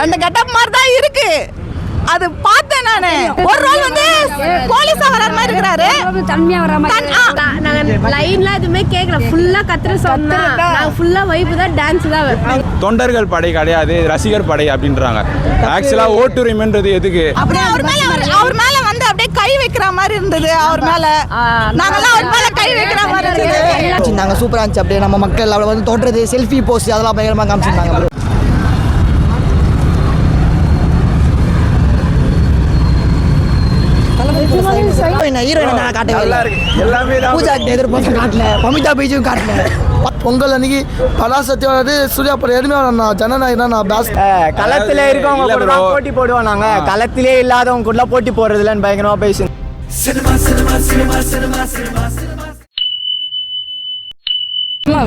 ரெண்டு கெட்டப் மாதிரி தான் இருக்கு. அது பார்த்தேன் நானு. ஒரு ரோல் வந்து போலீஸா வர மாதிரி இருக்காரு, தன்மையா வர மாதிரி. நாங்க லைன்ல எதுவுமே கேட்கல, ஃபுல்லா கத்துற சொன்னா நாங்க ஃபுல்லா வைப் தான், டான்ஸ் தான். தொண்டர்கள் படை கிடையாது, ரசிகர் படை அப்படின்றாங்க. ஆக்சுவலா ஓட்டுரிமைன்றது எதுக்கு? அப்படியே அவர் மேல வந்து அப்படியே கை வைக்கிற மாதிரி இருந்தது. அவர் மேல நாங்கெல்லாம் அவர் மேல கை வைக்கிற மாதிரி இருந்தது. நாங்க சூப்பரா இருந்துச்சு. அப்படியே நம்ம மக்கள் அவளை வந்து தோன்றது, செல்ஃபி போஸ்ட் அதெல்லாம் பயங்கரமா காமிச்சிருந்தாங்க. பொங்கல் அன்னைக்கு பலாசத்தியோட சூர்யா படம் எதுவுமே ஜனநாயகம் களத்துல இருக்கவங்க போட்டி போடுவோம். நாங்க களத்திலே இல்லாதவங்க கூட போட்டி போடுறதுலன்னு பயங்கரமா பேசு.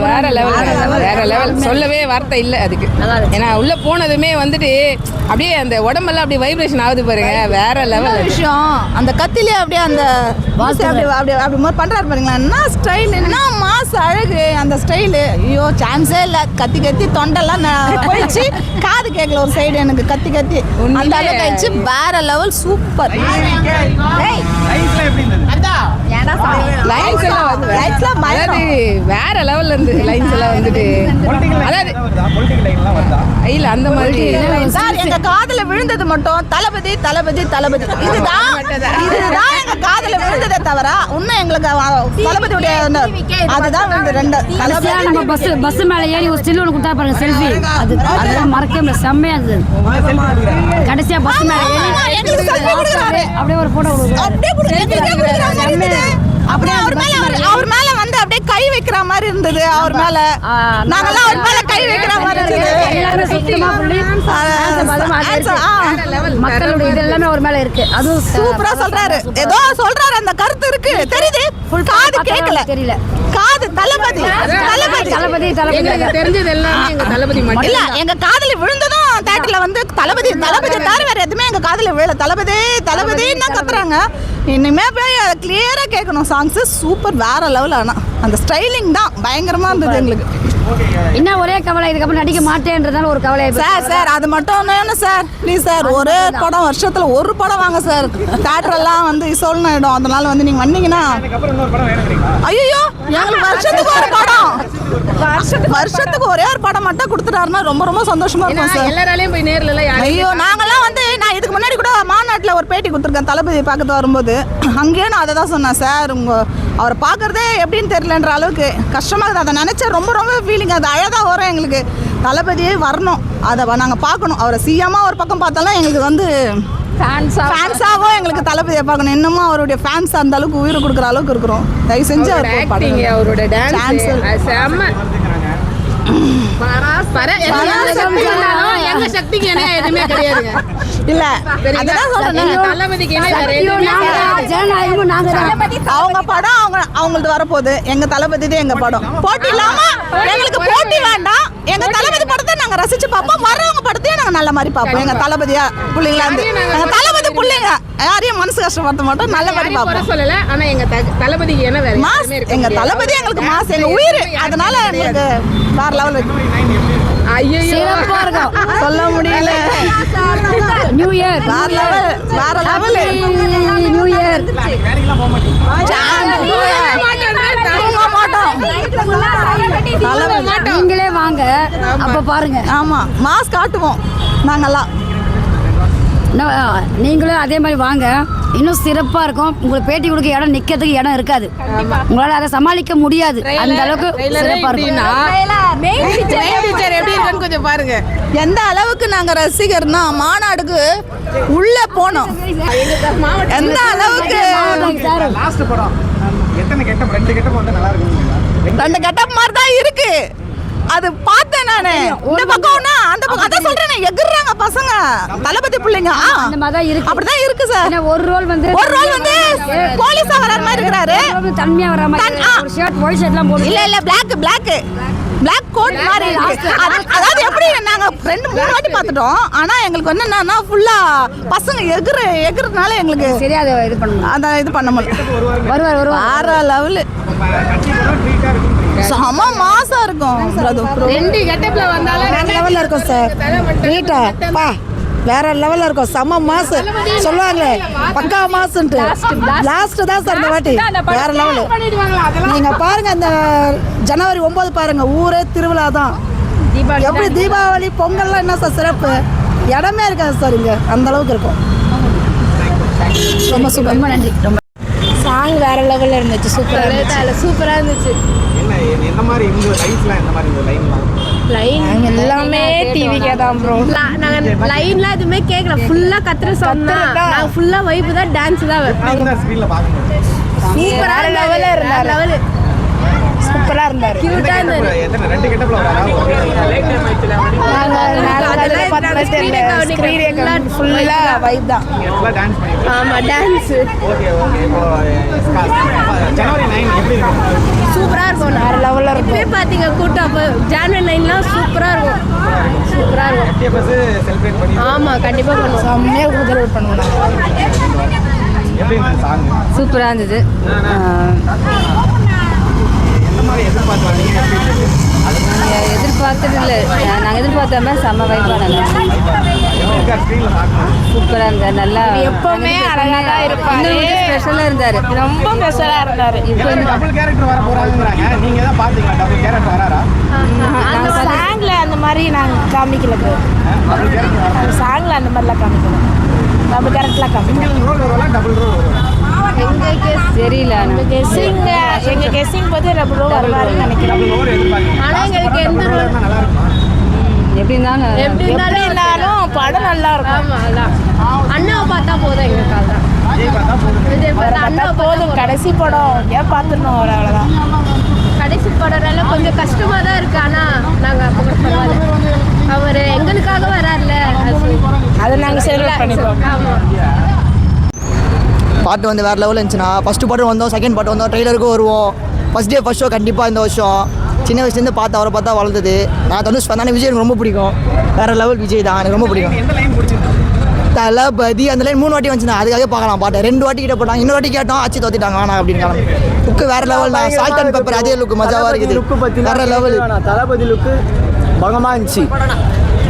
வேற லெவல் சொல்லவே வார்த்தை இல்லை அதுக்கு. ஏன்னா உள்ள போனதுமே வந்துட்டு அப்படியே அந்த உடம்பெல்லாம் அப்படியே வைப்ரேஷன் ஆகுது பாருங்க, வேற லெவல் விஷயம். அந்த கத்திலே அப்படியே அந்த அப்படி பண்றாரு பாருங்களா, என்ன ஸ்டைல், என்ன மாஸ் அழகு அந்த ஸ்டைலு. ஐயோ சான்ஸே இல்லை. கத்தி தொண்டெல்லாம் போயிடுச்சு, காது கேட்கல ஒரு சைடு எனக்கு கத்தி அந்த அளவுக்கு ஆயிடுச்சு. வேற லெவல், சூப்பர். வேற லெவல்ல இருந்து லைன்ஸ் எல்லாம் வந்துட்டு, அதாவது இல்ல அந்த மாதிரி எங்க காதுல விழுந்தது மட்டும் தளபதி தளபதி தளபதி, இதுதான் எங்க காதுல விழுந்ததே தவிர இன்னும் எங்களுக்கு தளபதியுடைய அதுதான் விழுந்து. ரெண்டு நம்ம பஸ் மேல ஏறி ஒரு ஸ்டில் ஒன்று கொடுத்தா பாருங்க, செல்ஃபி. அதெல்லாம் மறக்கவே முடியல, செம்மையா இருந்தது. கடைசியா பஸ் மேல ஏறி அப்படியே ஒரு போட்டோ அப்படியே அவர் மேல வந்து அப்படியே கை வைக்கிற மாதிரி இருந்தது. அவர் மேல நாங்கெல்லாம் அவர் மேல கை வைக்கிற மாதிரி மக்களுடைய இது எல்லாமே அவர் மேல இருக்கு. அது சூப்பரா சொல்றாரு, ஏதோ சொல்றாரு, அந்த கருத்து இருக்கு தெரியுது. காது கேட்கல, தெரியல. காது தளபதி தளபதி தளபதி தெரிஞ்சது எல்லாமே எங்க தளபதி மட்டும் இல்ல. எங்க காதுல விழுந்ததும் தியேட்டர்ல வந்து தளபதி தவிர வேற எதுவுமே எங்க காதுல விழல. தளபதின்னு தான் கத்துறாங்க. இனிமே போய் கிளியரா கேட்கணும். சாங்ஸ் சூப்பர், வேற லெவல். ஆனா அந்த ஸ்டைலிங் தான் பயங்கரமா இருந்தது எங்களுக்கு. என்ன ஒரே கவலை, இதுக்கப்புறம் நடிக்க மாட்டேன்றதால ஒரு கவலை. சார் அது மட்டும் வேணும் சார், ப்ளீஸ் சார். ஒரே படம் வருஷத்துல ஒரு படம் வாங்க சார். தியேட்டர் எல்லாம் வந்து இசோல்னு ஆயிடும். அதனால வந்து நீங்க வந்தீங்கன்னா ஐயோ எங்களுக்கு வருஷத்துக்கு ஒரு படம், வருஷத்துக்கு ஒரே ஒரு படம் மட்டும் கொடுத்துட்டாருன்னா ரொம்ப ரொம்ப சந்தோஷமா இருக்கும் சார். எல்லாராலையும் போய் நேர்ல எல்லாம் ஐயோ நாங்கெல்லாம் வந்து நான் இதுக்கு முன்னாடி கூட மாநாட்டில் ஒரு பேட்டி கொடுத்துருக்கேன் தளபதி பார்க்கறது வரும்போது. அங்கேயே நான் அதை தான் சொன்னேன் சார், அவரை பார்க்குறதே எப்படின்னு தெரியலன்ற அளவுக்கு கஷ்டமாக இருக்குது. அதை நினச்சா ரொம்ப ரொம்ப ஃபீலிங், அது அழகாக வரும் எங்களுக்கு. தளபதியே வரணும், அதை நாங்கள் பார்க்கணும். அவரை சிஎம்மாக ஒரு பக்கம் பார்த்தாலும் எங்களுக்கு வந்து ஃபேன்ஸாகவும் எங்களுக்கு தளபதியை பார்க்கணும். இன்னமும் அவருடைய ஃபேன்ஸ் அந்த அளவுக்கு உயிர் கொடுக்குற அளவுக்கு இருக்கிறோம். தயவு செஞ்சு அவரோட டான்ஸ் எங்க சக்திக்கு என்ன எதுவுமே கிடையாதுங்க. இல்ல அததான் சொல்றேன், அவங்க படம் அவங்களுக்கு வரப்போகுது. எங்க தளபதி தான் எங்க படம். போட்டி இல்லாம எங்களுக்கு போட்டி வேண்டாம். எங்க தளபதி படத்தை நாங்க ரசிச்சு பார்ப்போம். வர்றவங்க படத்தையும் நாங்க நல்ல மாதிரி பார்ப்போம். எங்க தளபதியா பிள்ளைங்களா இருந்து எங்க தளபதி பிள்ளைங்க யாரையும் மனசு கஷ்டப்படுத்த மாட்டோம், நல்ல மாதிரி பார்ப்போம். சொல்லல, ஆனா எங்க தளபதிக்கு என்ன வேற மாஸ், எங்க தளபதி எங்களுக்கு மாஸ், எங்க உயிர். அதனால எங்களுக்கு வேற லெவல் இருக்கு. சிறப்பா இருக்கும், சொல்ல முடியல. நியூ இயர் வேற லெவல், வேற லெவல். நியூ இயர் நீங்களே வாங்க, அப்ப பாருங்க. ஆமா, மாஸ் காட்டுவோம் நாங்கெல்லாம். நீங்களும் அதே மாதிரி வாங்க, இன்னும் சிறப்பா இருக்கும். உங்களுக்கு பேட்டி கொடுக்க இடம், நிக்கிறதுக்கு இடம் இருக்காது. உங்களால அதை சமாளிக்க முடியாது, அந்த அளவுக்கு சிறப்பா இருக்கும். கொஞ்சம் பாருங்க எந்த அளவுக்கு நாங்க ரசிகர்னா மாநாடுக்கு உள்ள போனோம். எந்த அளவுக்கு ரெண்டு கெட்டப் மாதிரி தான் இருக்கு. அது பார்த்தேன் நானு. இந்த பக்கம்னா அந்த பக்கம், அதான் சொல்றேன், எகுறாங்க பசங்க தளபதி பிள்ளைங்க. அந்த மாதிரி தான் இருக்கு, அப்படிதான் இருக்கு சார். ஒரு ரோல் வந்து போலீஸா வர மாதிரி இருக்காரு, தன்மையா வர மாதிரி. ஷர்ட் ஒயிட் ஷர்ட்லாம் போடு, இல்ல பிளாக் கோட் மாதிரி இருக்கு. அதாவது எப்படி நாங்க 2-3 வாட்டி பார்த்துட்டோம். ஆனா எங்களுக்கு வந்து என்னன்னா ஃபுல்லா பசங்க எகுறதுனால எங்களுக்கு சரியா இது பண்ண முடியல. அதான் இது பண்ண முடியல. வருவார் வேற லெவல். செம மாசம் இருக்கும் ரெண்டு கெட்டப்ல வந்தாலும் வேற லெவலில் இருக்கும் சார். நீட்டா பா வேற லெவலில் இருக்கும். செம்ம மாசு சொல்லுவாங்களே பக்கா மாசுன்ட்டு லாஸ்ட்டு தான் சார் இந்த வாட்டி வேற லெவலு. நீங்கள் பாருங்கள் இந்த ஜனவரி 9 பாருங்கள் ஊரே திருவிழா தான். எப்படி தீபாவளி பொங்கல்லாம் என்ன சார் சிறப்பு இடமே இருக்காது சார் இங்கே அந்த அளவுக்கு இருக்கும். ரொம்ப சூப்பர் ரொம்ப நன்றி. ரொம்ப சாங் வேற லெவலில் இருந்துச்சு. சூப்பராக இருந்துச்சு. லைன் எல்லாமே டிவிக்கே தான் ப்ரோ. நாங்கள் லைன்லாம் எதுவுமே கேட்கல. ஃபுல்லாக கத்துற சொன்னா நாங்கள் ஃபுல்லாக வைப்பு தான் டான்ஸ் தான் சூப்பராக லெவலில் இருந்தார். லெவலு சூப்பராக இருந்தார். கியூட்டாக இருந்தார். ஃபுல்லாக வைப் தான். ஆமாம் டான்ஸு சூப்பராக இருக்கும். வேற லெவலில் இருக்கும். இப்போயே பார்த்தீங்க கூட்டம். அப்போ ஜான்வரி 9லாம் சூப்பராக இருக்கும். சூப்பராக இருக்கும். ஆமாம் கண்டிப்பாக பண்ணுவோம். செம்மையாக செலிப்ரேட் பண்ணுவோம். சூப்பரா இருந்தது. எதிர்பார்த்தது இல்லை. நாங்கள் எதிர்பார்த்த மாதிரி செம்ம வைப்பாக நல்லா சூப்பராக இருந்தார். நல்லா எப்பவுமே அழகாக தான் இருப்பாரு. ஸ்பெஷலாக இருந்தார். ரொம்ப ஸ்பெஷலாக இருந்தார். இப்போ அந்த சாங்ல அந்த மாதிரி நாங்கள் காமிக்கல ப்ரோ. சாங்ல அந்த மாதிரிலாம் காமிக்கல. நம்ம கேரக்டர்லாம் காமிக்கல. தெரியல. எங்க கெஸ்ஸிங் பார்த்து டபுள் ரோ வருவாருன்னு நினைக்கிறேன். ஆனால் எங்களுக்கு எந்த எப்படி இருந்தாலும் படம் நல்லா இருக்கும். ஆமாம் அதான் அண்ணாவை பார்த்தா போதும் எங்களுக்கு. அதுதான் விஜய் பார்த்தா அண்ணாவை போதும். கடைசி படம் ஏன் பார்த்துருந்தோம் ஒரு அவ்வளோதான். கடைசி படம்னால கொஞ்சம் கஷ்டமாக தான் இருக்குது. ஆனால் நாங்கள் அப்போ கூட பரவாயில்ல. அவர் எங்களுக்காக வராருல அதை நாங்கள் செலிப்ரேட் பண்ணிப்போம். ஆமாம். பாட்டு வந்து வேறு லெவலில் இருந்துச்சுன்னா ஃபஸ்ட்டு பாட்டு வந்தோம், செகண்ட் பாட்டு வந்தோம், ட்ரெய்லருக்கும் வருவோம். ஃபஸ்ட் டே ஃபஸ்ட் ஷோ கண்டிப்பாக இந்த வருஷம் சின்ன வயசுலேருந்து பார்த்து அவரை பார்த்தா வளர்ந்தது. நான் தனுஷ் ஃபேன். விஜய் எனக்கு ரொம்ப பிடிக்கும். வேறு லெவல் விஜய் தான் எனக்கு ரொம்ப பிடிக்கும். தளபதி அந்த லைன் 3 வாட்டி வந்துச்சுன்னா அதுக்காக பார்க்கலாம் பாட்டு. 2 வாட்டி கிட்ட போட்டாங்க. இன்னொரு வாட்டி கேட்டோம் அச்சு தோத்திட்டாங்க ஆனால் அப்படின்னு காலம் லுக்கு வேறு லெவல் தான். சால்ட் அண்ட் பெப்பர் அதே லுக்கு மஜாவாக இருக்குது. லுக்கு பற்றி வேறு லெவல். தளபதி லுக்கு பகமாக இருந்துச்சு.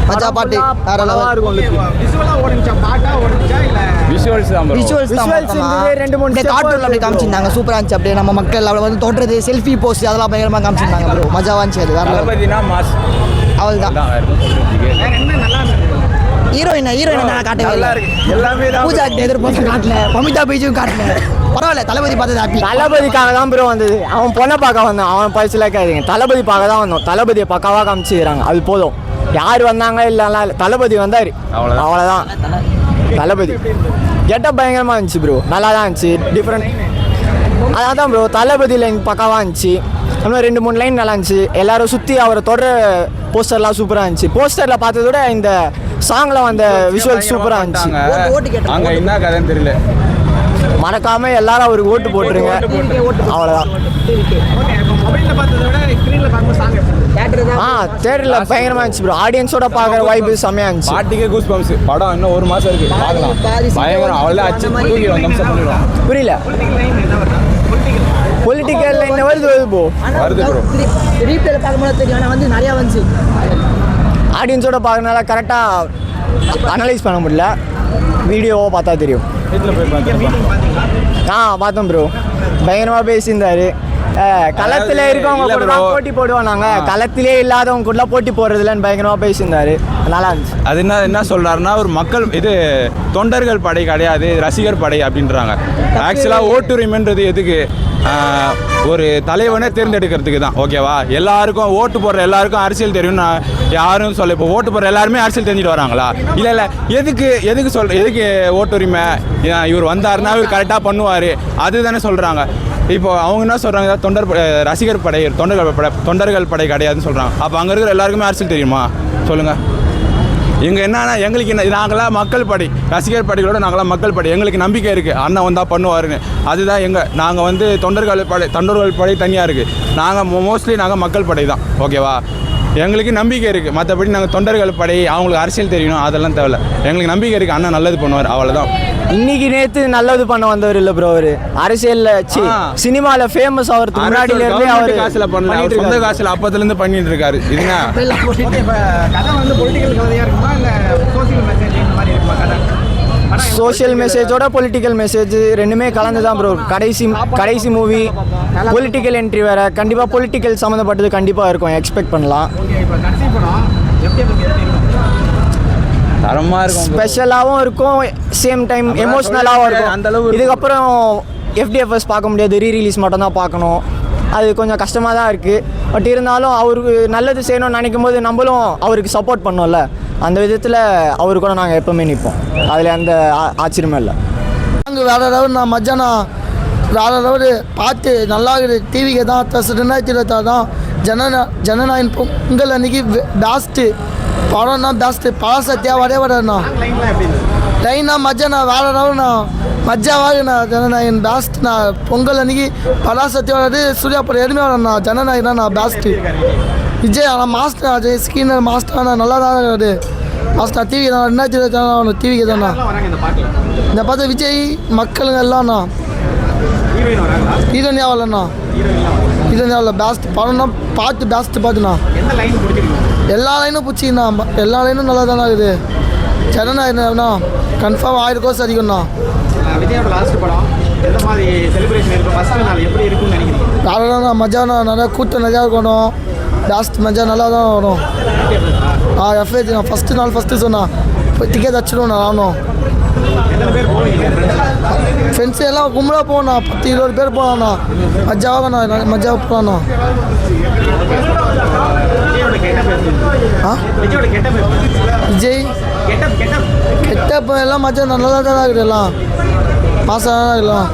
மஜா பாட்டு வேறு லெவல் இருக்கும். விஷுவல்ஸ் தான் bro. விஷுவல்ஸ் தான். ரெண்டு மூணு கார்ட்டூன்ல அப்படி காமிச்சிருந்தாங்க. சூப்பராக இருந்துச்சு. அப்படியே நம்ம மக்கள் அவளை வந்து தோற்றது செல்ஃபி போஸ்ட் அதெல்லாம் பயங்கரமாக காமிச்சிருந்தாங்க ப்ரோ. மஜாவாக இருந்துச்சு. அது வேற தளபதினா மாஸ். அவள் தான் ஹீரோயின். நான் காட்டவே இல்லை. எல்லாமே தான் பூஜா கிட்ட எதிர்பார்த்து காட்டல. பமிதா பீஜும் காட்டல. பரவாயில்ல. தளபதி பார்த்தது ஹாப்பி. தளபதிக்காக தான் ப்ரோ வந்தது. அவன் பொண்ணை பார்க்க வந்தான். அவன் பரிசுலாம் கேட்குறீங்க. தளபதி பார்க்க தான் வந்தோம். தளபதியை பக்காவாக காமிச்சிக்கிறாங்க. அது போதும். யார் வந்தாங்க இல்லைன்னா தளபதி வந்தார். அவ்வளோதான். தளபதி கெட்டப் பயங்கரமாக இருந்துச்சு ப்ரோ. நல்லா தான் இருந்துச்சு. டிஃப்ரெண்ட். அதான் தான் ப்ரோ. தளபதி லைன் பக்காவாக இருந்துச்சு. இன்னும் 2-3 லைன் நல்லா இருந்துச்சு. எல்லாரும் சுற்றி அவரை தொடர போஸ்டர்லாம் சூப்பராக இருந்துச்சு. போஸ்டரில் பார்த்தத விட இந்த சாங்கில் வந்த விஷுவல் சூப்பராக இருந்துச்சு. அங்கே என்ன கதைன்னு தெரியல. மறக்காமல் எல்லாரும் அவருக்கு ஓட்டு போட்டுருங்க. அவ்வளோதான். தேட்டரில் பயங்கரமாக இருந்துச்சு ப்ரோ. ஆடியன்ஸோட பார்க்குற வாய்ப்பு செம்மையாக இருந்துச்சு. பாட்டிக்கே கூஸ் பம்ப்ஸ். படம் இன்னும் 1 மாதம் இருக்குது. பார்க்கலாம். பயங்கரம். அவ்வளோ அச்சு தூக்கி நிமிஷம் பண்ணிடுவோம். புரியல. பொலிட்டிக்கல் லைன் வருது ப்ரோ. வருது ப்ரோ. ரீப்ளேல பார்க்கும்போது தெரியும். ஆனால் வந்து நிறையா வந்துச்சு. ஆடியன்ஸோட பார்க்கறனால கரெக்டாக அனலைஸ் பண்ண முடியல. வீடியோவை பார்த்தா தெரியும். வீட்டில் போய் பார்த்துருப்போம். பார்த்தோம் ப்ரோ. பயங்கரமாக பேசியிருந்தாரு. களத்தில் இருக்கவங்க கூட தான் போட்டி போடுவோம். நாங்கள் களத்திலே இல்லாதவங்க கூட போட்டி போடுறதுலன்னு பயங்கரமாக பேசியிருந்தாரு. நல்லா இருந்துச்சு. அது என்ன சொல்கிறாருன்னா ஒரு மக்கள் இது தொண்டர்கள் படை கிடையாது, ரசிகர் படை அப்படின்றாங்க. ஆக்சுவலாக ஓட்டுரிமைன்றது எதுக்கு? ஒரு தலைவனே தேர்ந்தெடுக்கிறதுக்கு தான். ஓகேவா? எல்லாருக்கும் ஓட்டு போடுற எல்லாருக்கும் அரசியல் தெரியும்னு யாரும் சொல்ல. இப்போ ஓட்டு போடுற எல்லாருமே அரசியல் தெரிஞ்சுட்டு வராங்களா? இல்லை எதுக்கு ஓட்டுரிமை? இவர் வந்தாருன்னா இவர் கரெக்டாக பண்ணுவார் அதுதானே சொல்கிறாங்க. இப்போ அவங்க என்ன சொல்கிறாங்க? ரசிகர் படை தொண்டர்கள் படை கிடையாதுன்னு சொல்கிறாங்க. அப்போ அங்கே இருக்கிற எல்லாருக்குமே அரசியல் தெரியுமா சொல்லுங்கள்? எங்கள் என்னன்னா எங்களுக்கு என்ன நாங்களாம் மக்கள் படை, ரசிகர் படைகளோட நாங்களாம் மக்கள் படை. எங்களுக்கு நம்பிக்கை இருக்குது அண்ணன் வந்தால் பண்ணுவாருன்னு. அதுதான் நாங்கள் வந்து தொண்டர்கள் படை தனியாக இருக்குது. நாங்கள் மோஸ்ட்லி நாங்கள் மக்கள் படை தான். ஓகேவா? எங்களுக்கு நம்பிக்கை இருக்குது. மற்றபடி நாங்கள் தொண்டர்கள் படை அவங்களுக்கு அரசியல் தெரியணும் அதெல்லாம் தேவையில்ல. எங்களுக்கு நம்பிக்கை இருக்குது, அண்ணன் நல்லது பண்ணுவார், அவ்வளோதான். இன்னைக்கு நேற்று நல்லது பண்ண வந்தவர் இல்லை ப்ரோ. அவர் அரசியலில் சினிமாவில் ஃபேமஸ் ஆகிறதுக்கு முன்னாடியில இருந்தே அவர் காசில் பண்ணல, அவர் சொந்த காசில் அப்பத்துலேருந்து பண்ணிட்டு இருக்காரு. இதுங்க சோஷியல் மெசேஜோட பொலிட்டிக்கல் மெசேஜ் ரெண்டுமே கலந்து தான் ப்ரோ. கடைசி மூவி பொலிட்டிக்கல் என்ட்ரி வேறு. கண்டிப்பாக பொலிட்டிக்கல் சம்மந்தப்பட்டது கண்டிப்பாக இருக்கும், எக்ஸ்பெக்ட் பண்ணலாம். தரமாக இருக்கும், ஸ்பெஷலாகவும் இருக்கும், சேம் டைம் எமோஷ்னலாகவும் இருக்கும். அந்தளவு இதுக்கப்புறம் FDFS பார்க்க முடியாது, ரீரிலீஸ் மட்டும் தான் பார்க்கணும். அது கொஞ்சம் கஷ்டமாக தான் இருக்குது. பட் இருந்தாலும் அவருக்கு நல்லது செய்யணும்னு நினைக்கும் போது நம்மளும் அவருக்கு சப்போர்ட் பண்ணோம்ல, அந்த விதத்தில் அவரு கூட நாங்கள் எப்போவுமே நிற்போம். அதில் அந்த ஆச்சரியமே இல்லை. நாங்கள் வேறு லெவல் நான் மஜானா வேறு லெவல் பார்த்து நல்லா இருக்குது. டிவிக்கு தான் 2026 தான் ஜனநாயகன் பொங்கல் அன்றைக்கி பெஸ்ட்டு படம்னா பெஸ்ட்டு. பழசத்தியாக வரேண்ணா லைனா மஜானா வேறு லெவல்ண்ணா மஜாவாகுண்ணா. ஜனநாயகன் பெஸ்ட்ண்ணா. பொங்கல் அன்றைக்கி பழசத்தியாக வராது, சூர்யா படம் எதுவுமே வரண்ணா. ஜனநாயகனா பெஸ்ட்டு. விஜய் ஆனால் மாஸ்டர் அது ஸ்கிரீனர் மாஸ்டர்ண்ணா நல்லா தான் இருக்காது. மாஸ்டர் டிவி தான் 2026 டிவிக்கு தான்ண்ணா. இந்த பார்த்து விஜய் மக்களுங்க எல்லாம்ண்ணா. ஹீரோனியா வரலண்ணா, ஹீரோனியா வரல. பெஸ்ட் படம்னா பார்த்து பெஸ்ட்டு பார்த்துண்ணா. எல்லா லைனும் பிடிச்சிண்ணா, எல்லா லைனும் நல்லா தானே இருக்குது. ஜனநாயகம்ண்ணா கன்ஃபார்ம் 1000 கோர்ஸ் அதிகம்ண்ணா. வேறண்ணா மஜாண்ணா, நிறையா கூட்டம் நிறையா இருக்கணும். லாஸ்ட் மஜா நல்லா தான் வரும். எஃப்ஏஜி நான் ஃபஸ்ட்டு சொன்னா இப்போ டிக்கெட் வச்சிடுவோம். நானும் ஃப்ரெண்ட்ஸு எல்லாம் கும்பலாக போகணா. 10-20 பேர் போகலாண்ணா. மஜாவாகண்ணா, மஜாவாக போகலாண்ணா. விஜய் கெட்டப்ப எல்லாம் மஜா நல்லா தான் இருக்குது. எல்லாம் மாதம் எல்லாம்